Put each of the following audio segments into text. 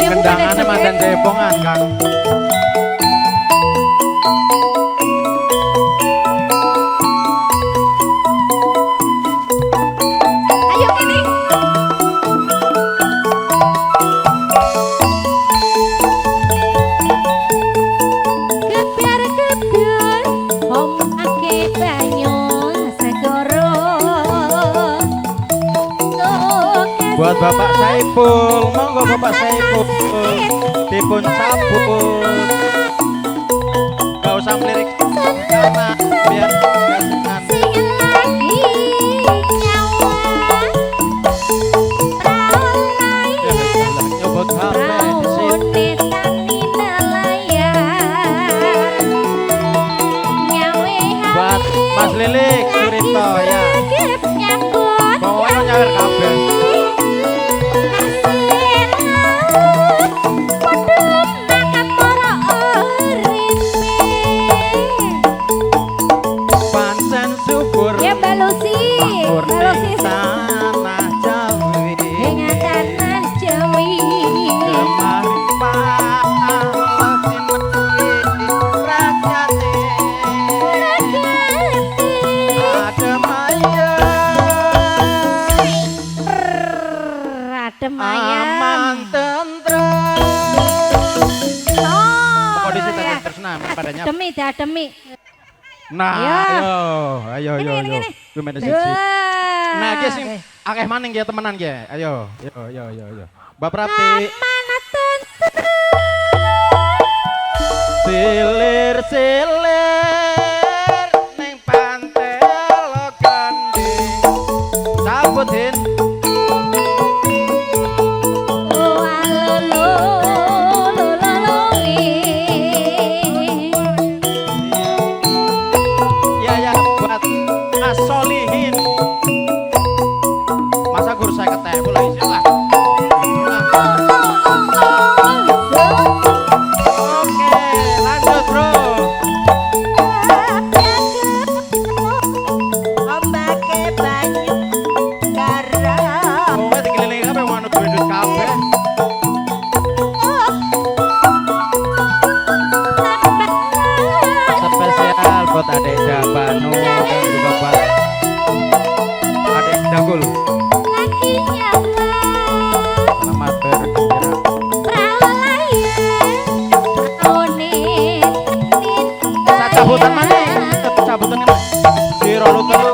Kendangane manten cepongan Kang. Ayo ini. Gebyar-gebyar om ake banyu segoro. Buat Bapak Saipul, monggo Bapak Saipul dipun sabut. Gak usah melirik karena biar gak Sing lagi nyawa praulai nyobot HP di sini. praune tani nelayan nyawe Buat Mas Lilik Surito ya. nyambut Pokoknya nyawer kabeh. Pancen syukur Balusi tanah Jawi dengan tanah Jawi kemarin palasin rakyate adem ayam aman tentrem. oh Kondisi ya. tersenam padanya. Demi dah demi Nah, Ya. ayo. Gini. Gimana sih? Nah, iki sing akeh maning ya temenan ya. Ayo. Mbak Prapti. Silir ning pantai Lokandi. Sabutin. oh alolo Ya buat Mas Solihin. Masa guru saya ketemu pula isin lah. Oke, lanjut bro. ombake banyu garam Pokoknya dikelilingi kabeh manut duit kabeh. Spesial buat adek Dabanu dan juga buat adek Dagul. lagi nyawa Selamat bergembira. Sacabutan mana? Sacabutan ini. Di rolu telu.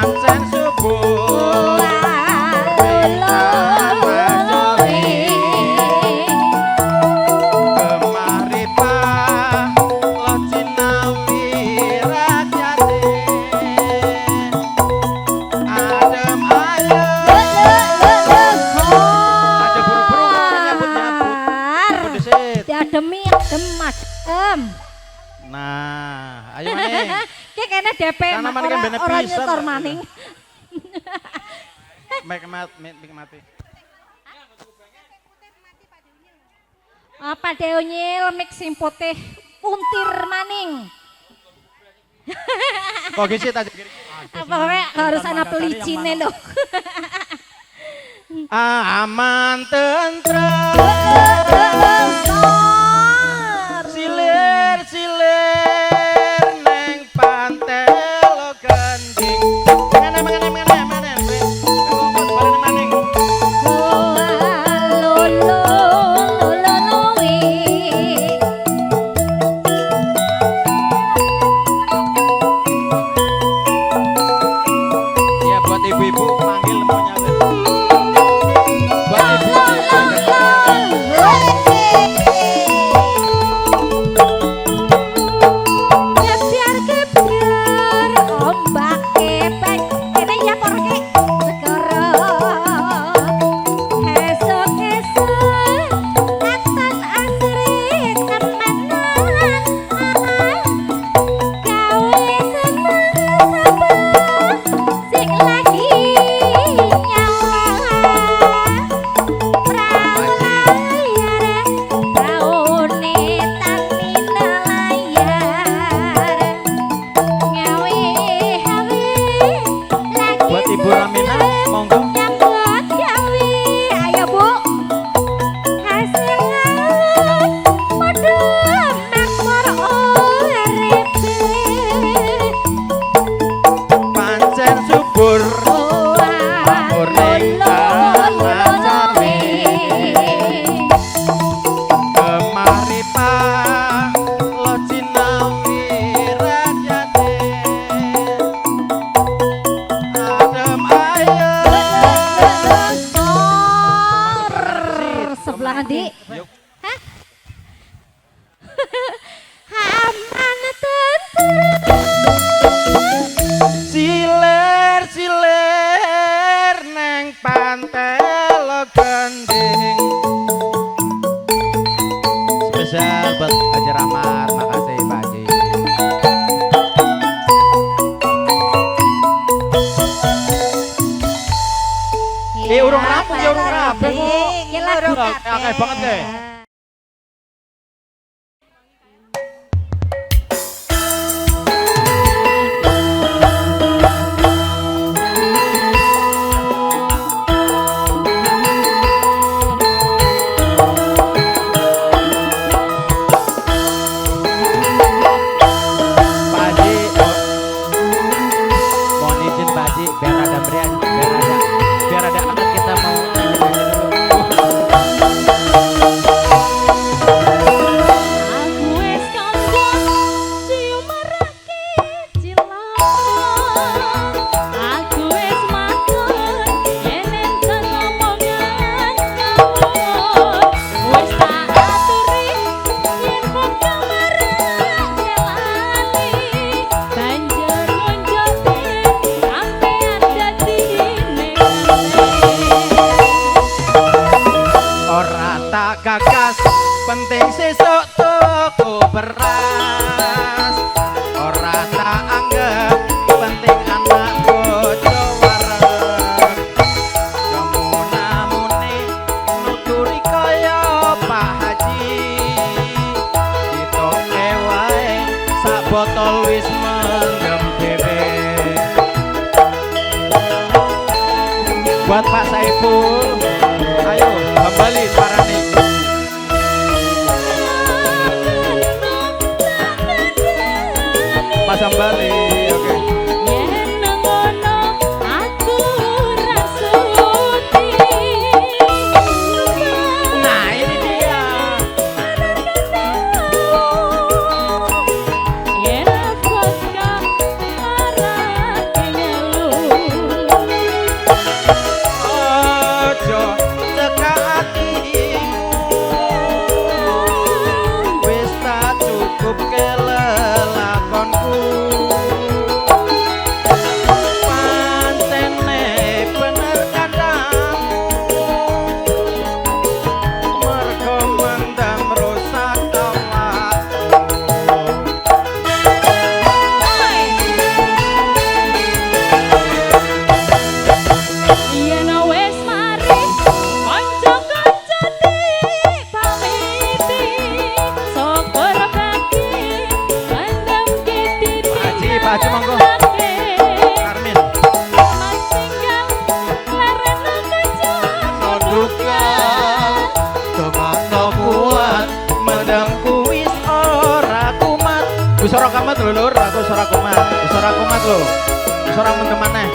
pancen subuh kemari pak lo cinawi rakyate adem ayo aja buru-buru nyabut desit Diademi adem adem. nah ayo maning Ki kene DP Karena maning kan bene ora pisan. nyetor maning. Mik mati Apa deonyil mik sing putih puntir maning. kok gisit aja Apa harus ana pelicine lho. aman tentrem silir silir neng pantai lo gending mana maning ya buat ibu-ibu manggil maunya buat Ibu Ramina, monggo. Ayo Bu. Pancen subur, makmur ning tanah jawi. Kemari pak, lo cinawi rakyate. Adem ayo. Sebelah nanti. Yuk. Hah? Aman tentu. Siler siler neng pantai lo gending. Spesial buat Haji Rahmat, makasih Pak Haji. Urung rampung ya urung rampung. Iki lagu Akeh banget deh. Pak Haji, mohon izin Pak Haji, biar ada meriah, biar ada anak kita mau nyanyi dulu. Aku wis kandhang cium marake cilang. Aku wis matur yen enten omongan ngawur. Wis tak aturi yen kok kamare celani. Banjur ngonjoke sampean dadi Ora tak gagas, penting sesuk tuku beras. Ora tak anggap, penting anak bojo wareg. Jamuna-mune nuturi kaya Pak Haji. Ditoke wae sak botol wis mendem dhewe. Buat Pak Saiful, ayo kembali parani. Pak Sambali, oke. yen ngono aku rasuti. Nah ini dia. Yen vodka marake ngelu. wis ora kumat. Wis ora kumat lho. Wis ora mendem maneh.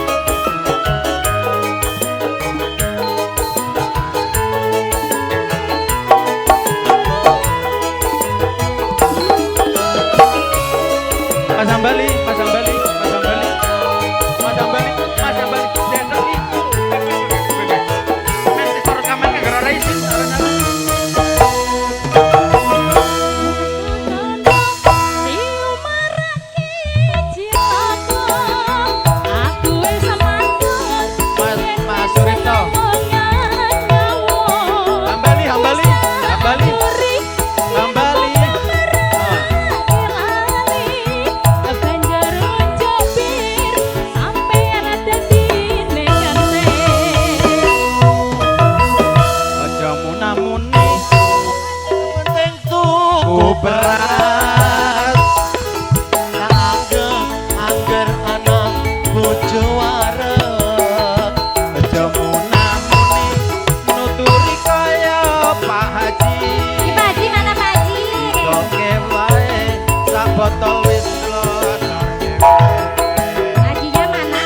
Mas Ambali, Mas Ambali, Mas Ambali, Mas Ambali, Mas Ambali, dendok itu. Nanti suruh kamen ke gara racing. Mas Suripto. Ambali, Ambali, Ambali, Ambali. Beras angger ana bojo arep aja munamuni nuturi kaya Pak Haji. Pak Haji mana Pak Haji? Oke wae sak botol wis Hajinya mana?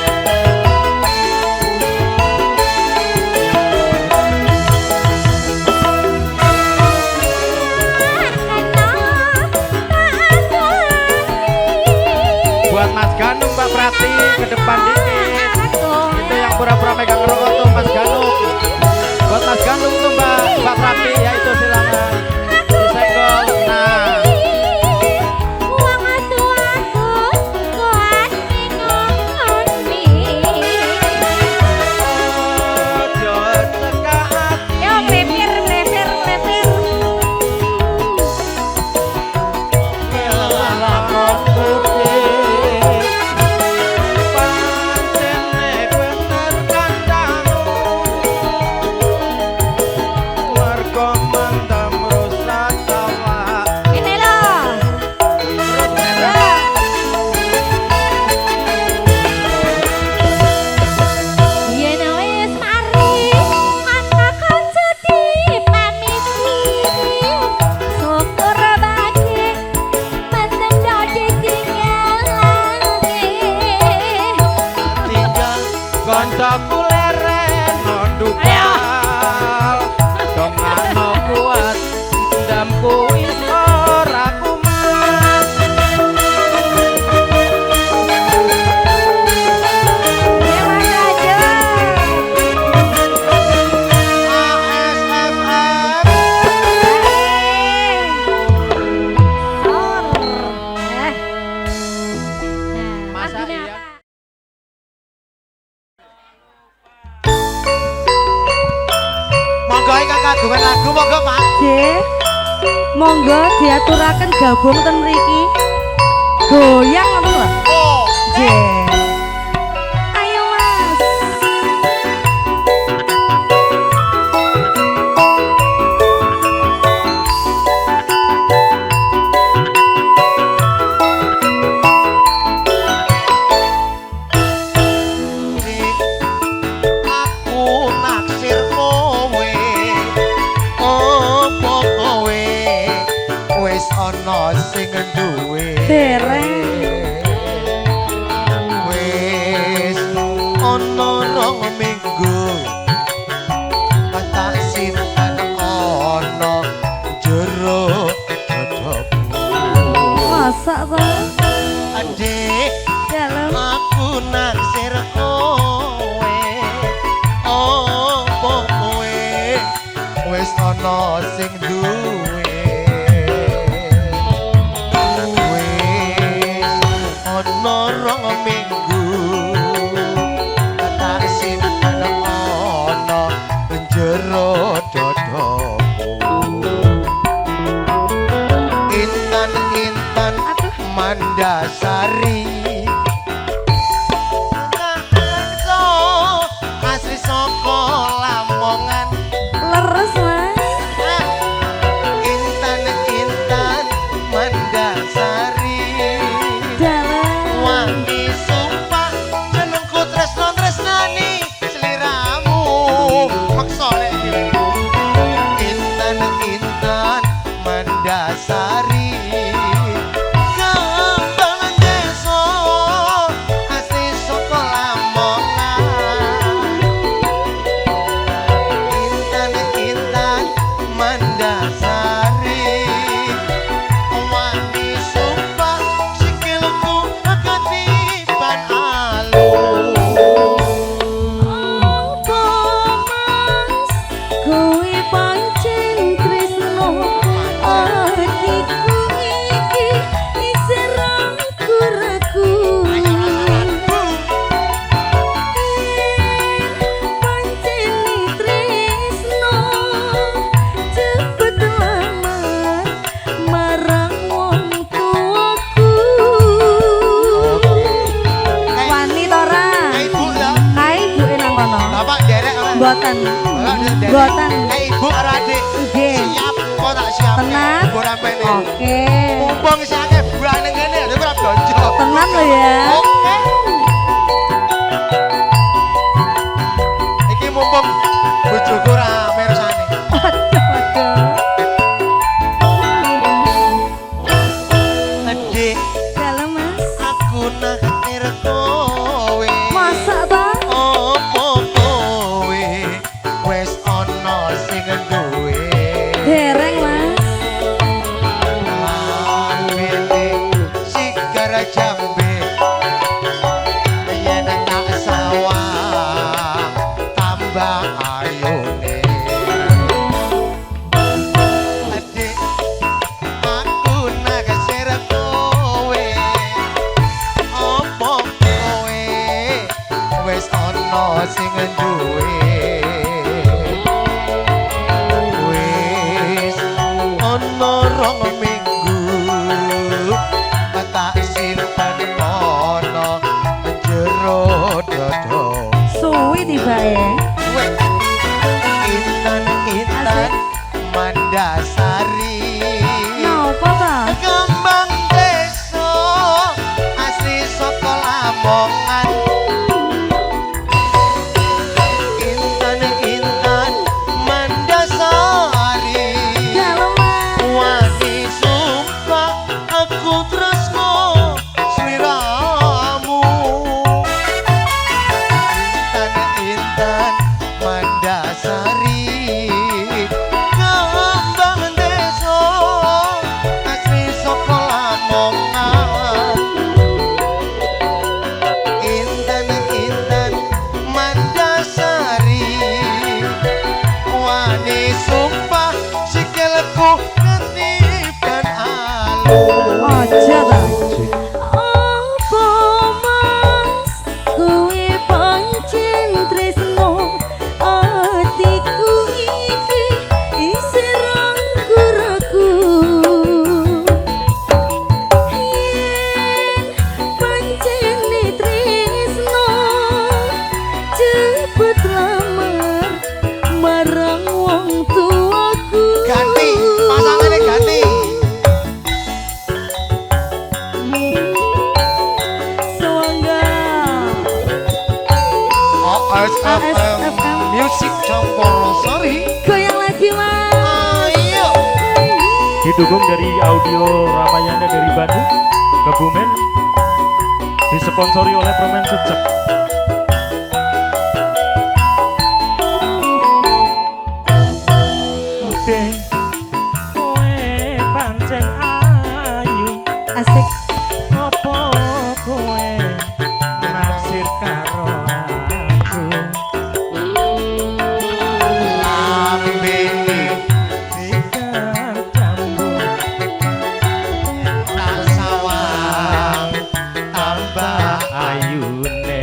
buat Mas Ganung Mbak Prati ke depan dikit. Itu yang pura-pura megang rokok tuh Mas Ganung. Buat Mas Ganung tuh Mbak Prati ya itu silakan disenggol. Nah. Koncoku leren nondupal dongano kuat ndamku wis ora kumat. Dewa saja. Masa iya? Monggo ingkang kagungan lagu monggo Pak. Monggo diaturaken gabung ten mriki. Goyang ngono lho. Oh, Ayo Mas. aku naksir kowe opo kowe wis ana sing duwe. Dereng. Wis ana rong minggu tak simpen ana jero dadaku. Masak to? Adik Dalem. aku naksir kowe opo kowe wis ana sing duwe. Wis ana rong minggu tak simpen ana jero dadaku. Intan-intan Mandasari asli saka Lamongan. Leres Mas. Mboten. Mboten. Ibu karo adik. Nggih. Siap kok tak siap. Tenan? Ibu rampene. Oke. Mumpung sing akeh bulan ning kene lho ora blonjo. Tenan lho ya. Oke. Iki mumpung bojoku ora mirsani. Aduh, aduh. Adik, Dalam Mas. aku naksir kowe. Masak ta? Opo kowe wis ana sing duwe. Dereng Mas. Lambene sigar jambe yen tak sawah tambah ayune. Adik, aku naksir kowe. Opo kowe wis ana sing duwe. Wis ana rong minggu tak simpen ana jero dodo. Suwi tibae. Weh, intan Mandasari. Napa ta? Kembang desa asli saka Lamongan. Intan Mandasari. Dalam Mas. Wani sumpah aku tresno sliramu. Intan Mandasari. Kembang desa asli saka Lamongan. Intan Mandasari. Wani sumpah sikilku ketiban alun. Aja ta. Apa Mas kuwi pancen tresno atiku iki isih ragu-ragu. Yen pancen tresno cepet lamar marang wong tuaku. Ganti, pasangannya ganti. Sewangga. OSFM Music Campur Sari. Goyang lagi Mas. Ayo. Didukung dari audio Ramayana dari Bandung, Kebumen, disponsori oleh Permen Sejak. Deh, kowe pancen ayu, Asik. apa kowe naksir karo aku? Lambene Sigar jambu tak sawang tambah ayune.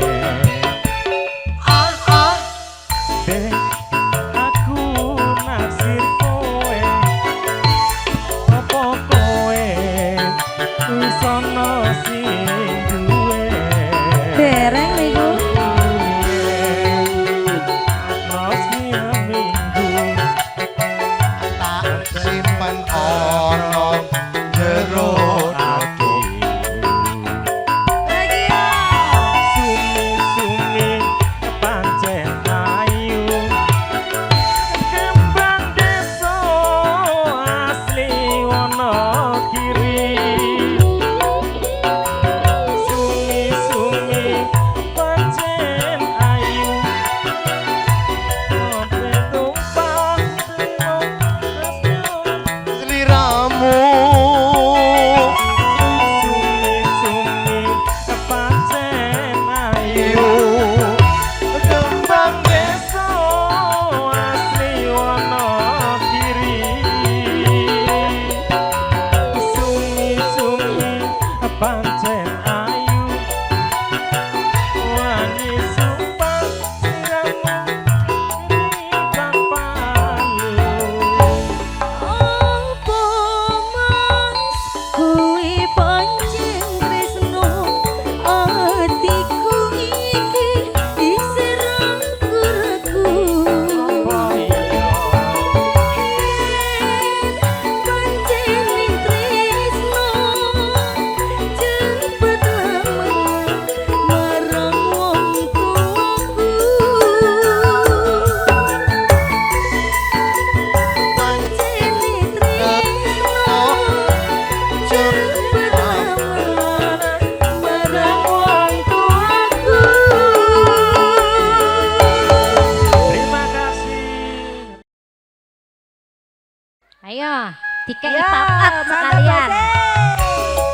Ayo, dikei Ya, pop up mantap, sekalian. Bos.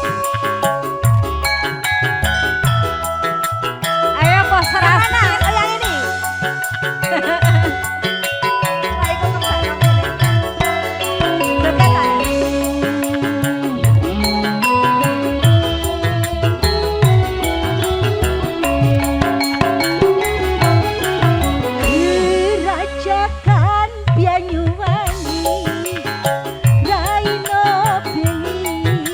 Ayo bos Yang Rasti. mana? Oh yang ini. Nah, ikut kembali kamu ini. Berbeda ya? Dirajakan Banyuwangi Raino bengi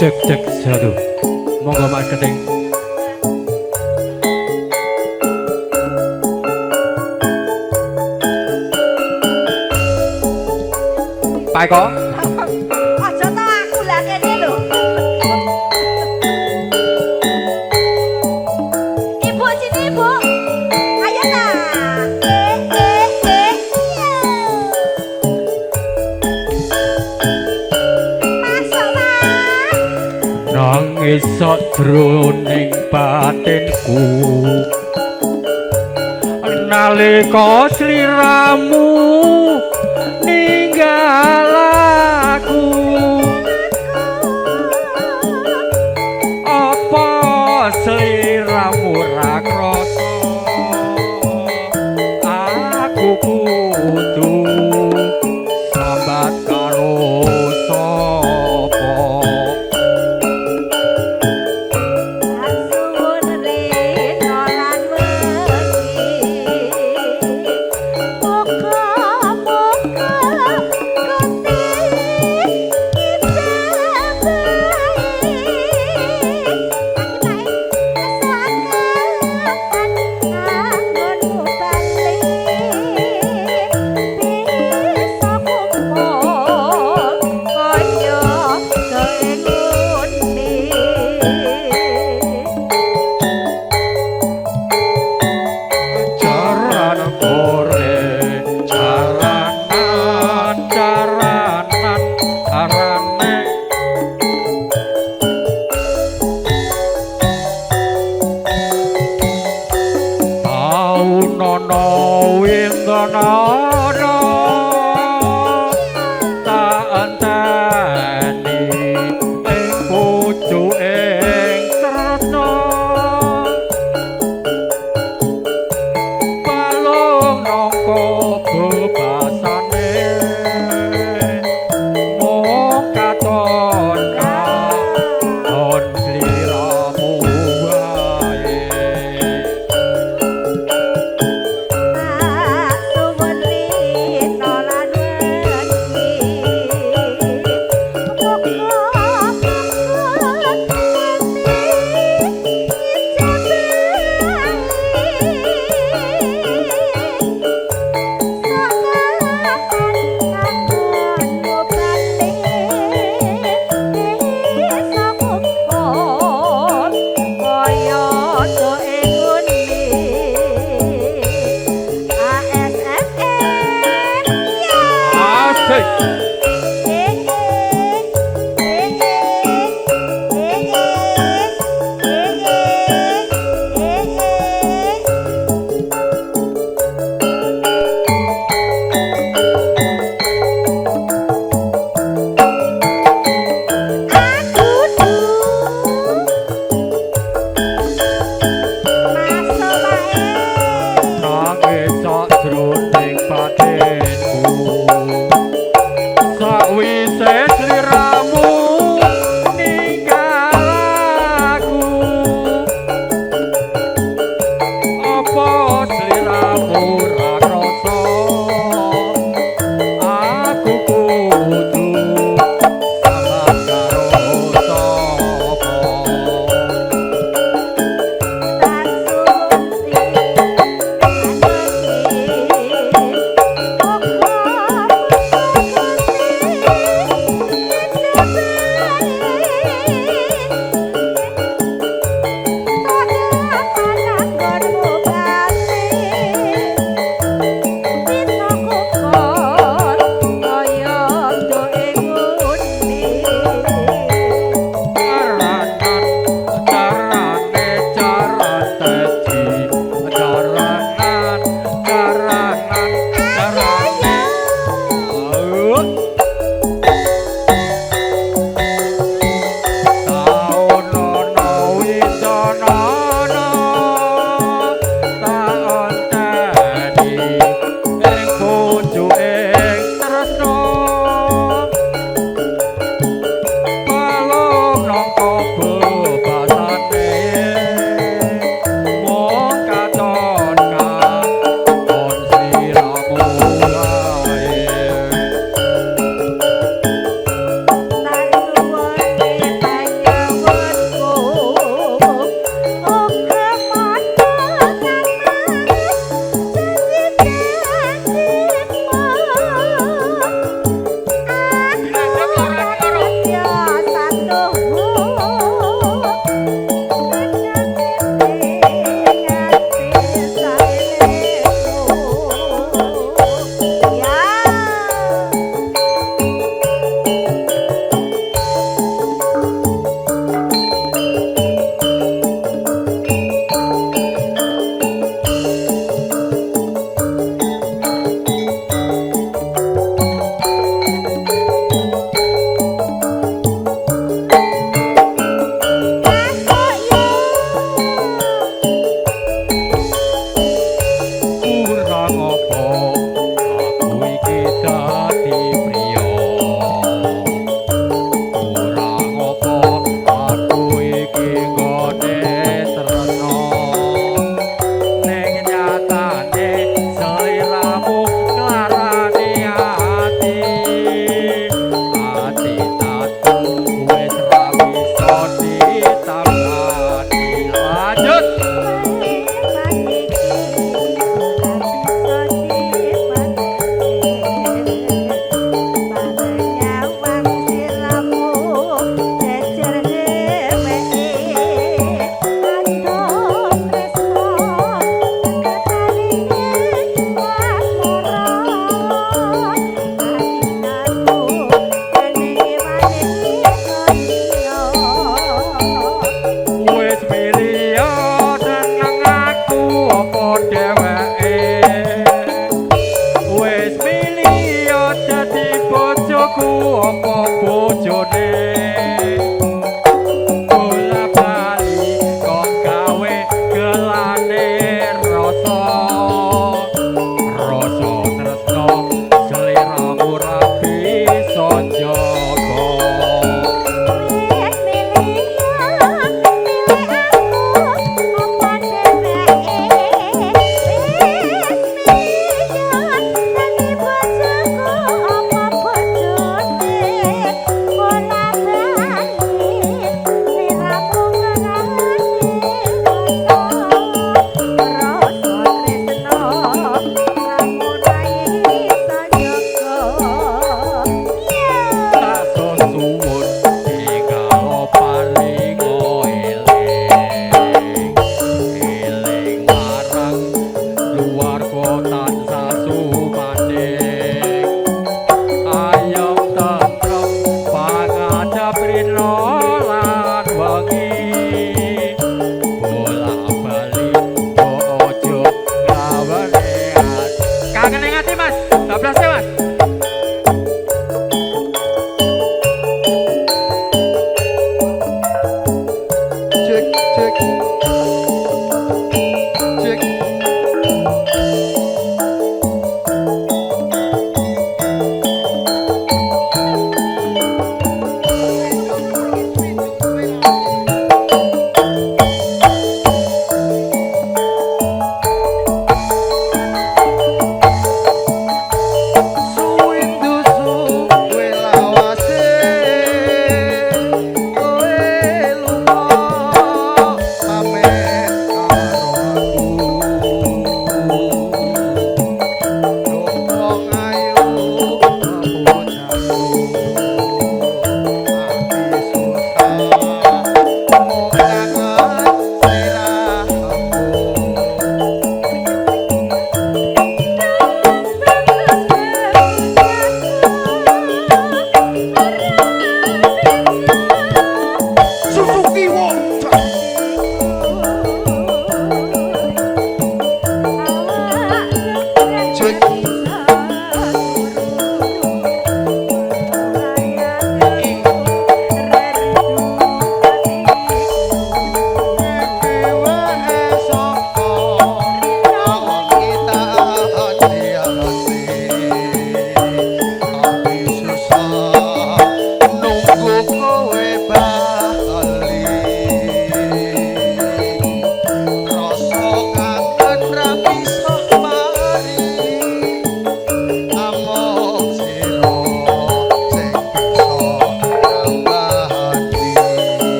cek satu. Monggo Mas Keting. Pak Eko. Aja tau aku lah kene lho. Ibu sini ibu. Ayo ta. Masuk Mas. Nangis sadroning batinku nalika sliramu ninggal aku apa sliramu ra krasa aku kudu sambat karo sapa Asun rena lan wedi. Muga-muga Jaran kore, jaranan, jaranan, arane. Tau nono windonono, tak enteni ing pucuking trana. Balung nangka bebasane mung katon katon sliramu wae asik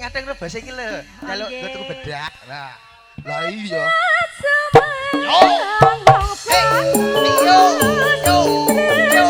ngadeng karo bahasa iki lho. Jaluk gue tuku bedak. Nah. Lah iya. Yo. Yo. Yo. Yo.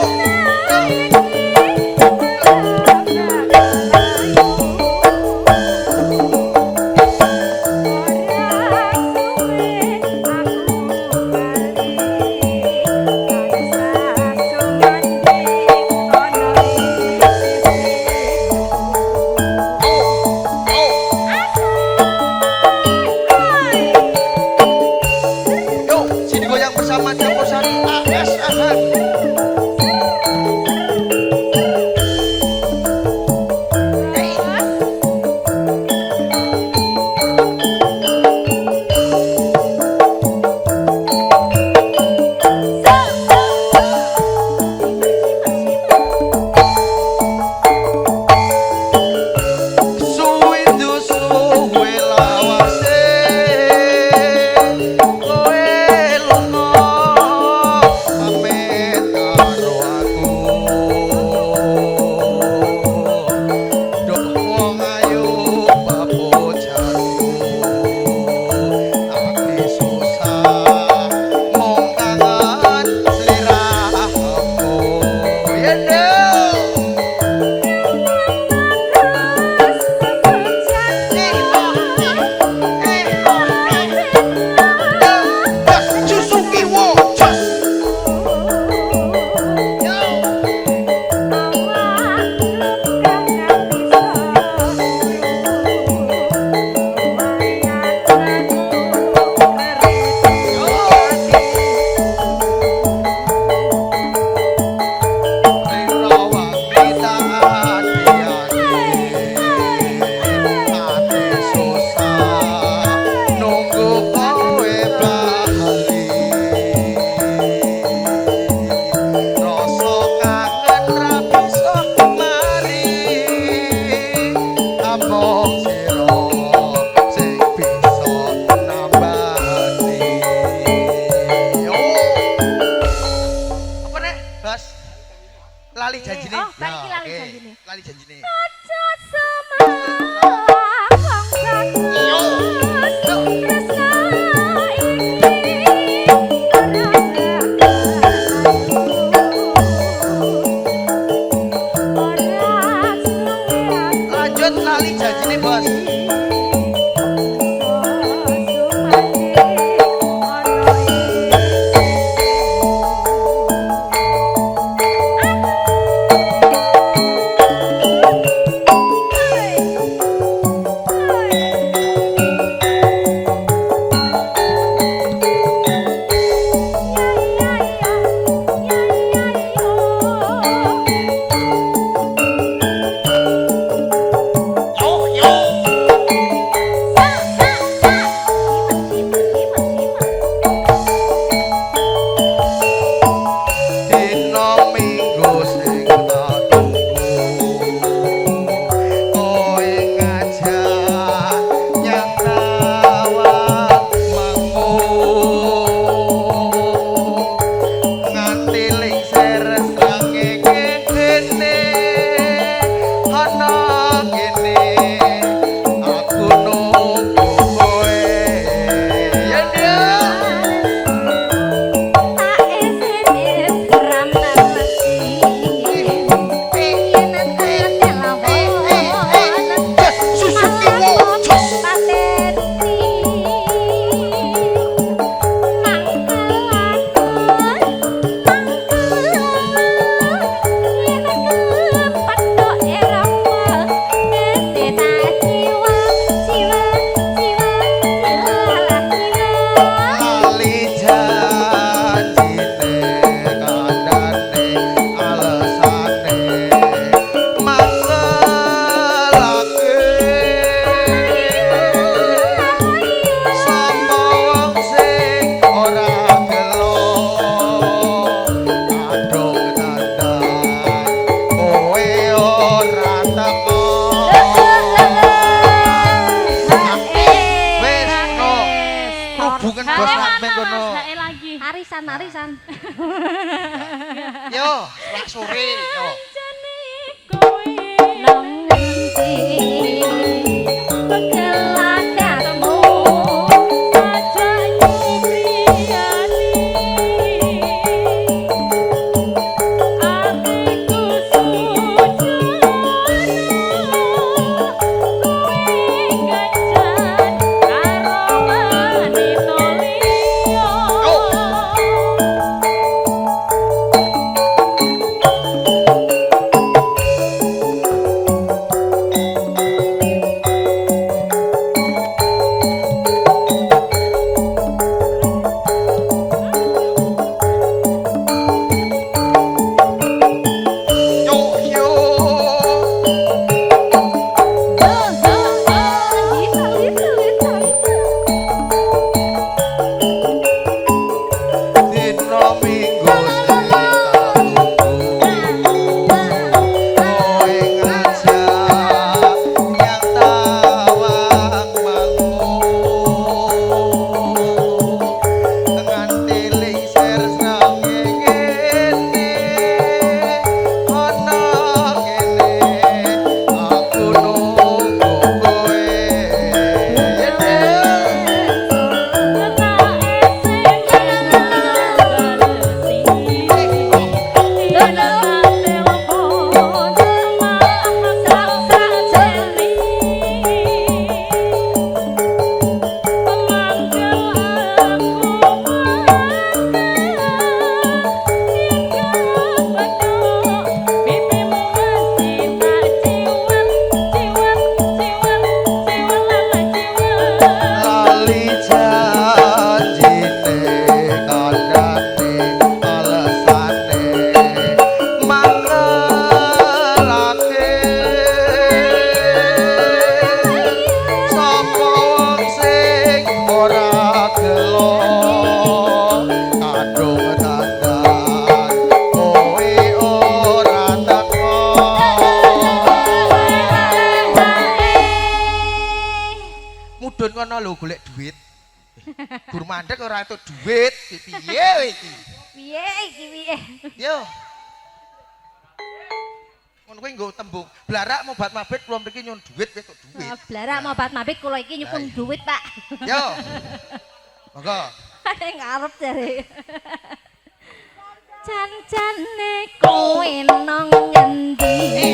Lali janjine. Oh, balik lali janjine. Lali janjine. Aja semangat Yo. Lanjut lali janjine, Bos. Arisan. Yo, lak sore yo. Nang ngendi mudhun ngono lho golek duit. Guru mandek ora entuk duit, piye kowe iki? Piye iki piye? Yo. Ngono kuwi nggo tembung. Blarak mau bat mabit kula mriki nyun duit wis tok duit. Blarak mau bat mabit kula iki nyuwun duit, Pak. Yo. Monggo. Ada ngarep jare. Jan-jane kowe nang ngendi